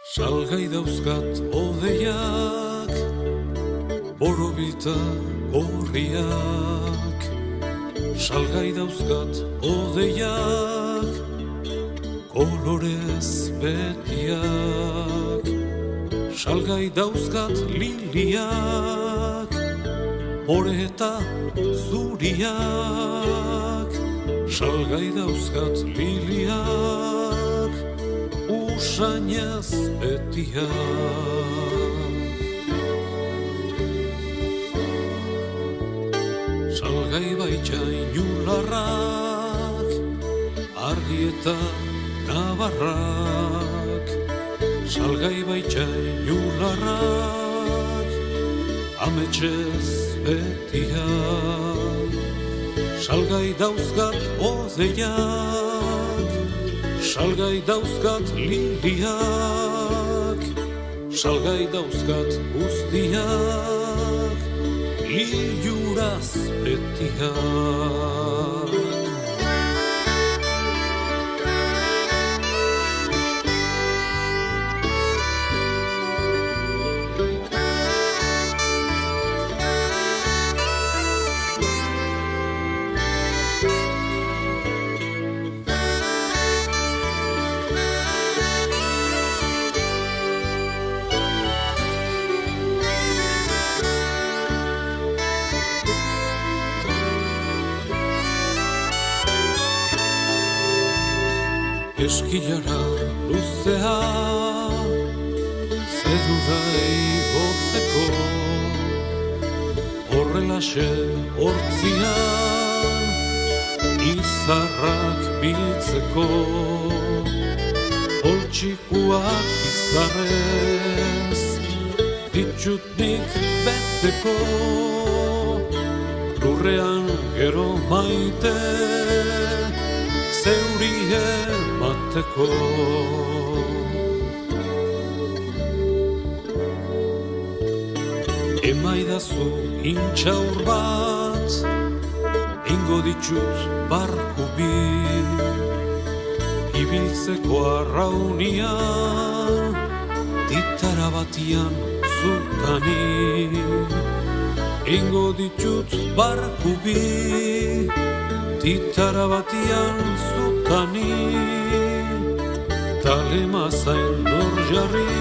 Salgai dauzkat odeiak, borobilta gorriak. Salgai dauzkat odeiak, kolorez betiak. Salgai dauzkat liliak, more eta zuriak. Salgai dauzkat liliak, usainaz betiak. Salgai baita inularrak, argi eta nabarrak. Salgai baita inularrak, ametsez betiak. Salgai dauzkat odeiak, salgai dauzkat liliak. Salgai dauzkat guztiak, liluraz betiak. Eskilara luzea, zerura igotzeko, horrelaxe hortzian, izarrak biltzeko. Poltsikuak izarrez, ditutnik beteko, lurrean gero maite, zeuri emateko. Emaidazu intxaur bat, ingo ditut barku bi, ibiltzeko arraunia, ditara batian zutani. Ingo ditut barku bi, ditara batian zutani. Talema zain dor jarri,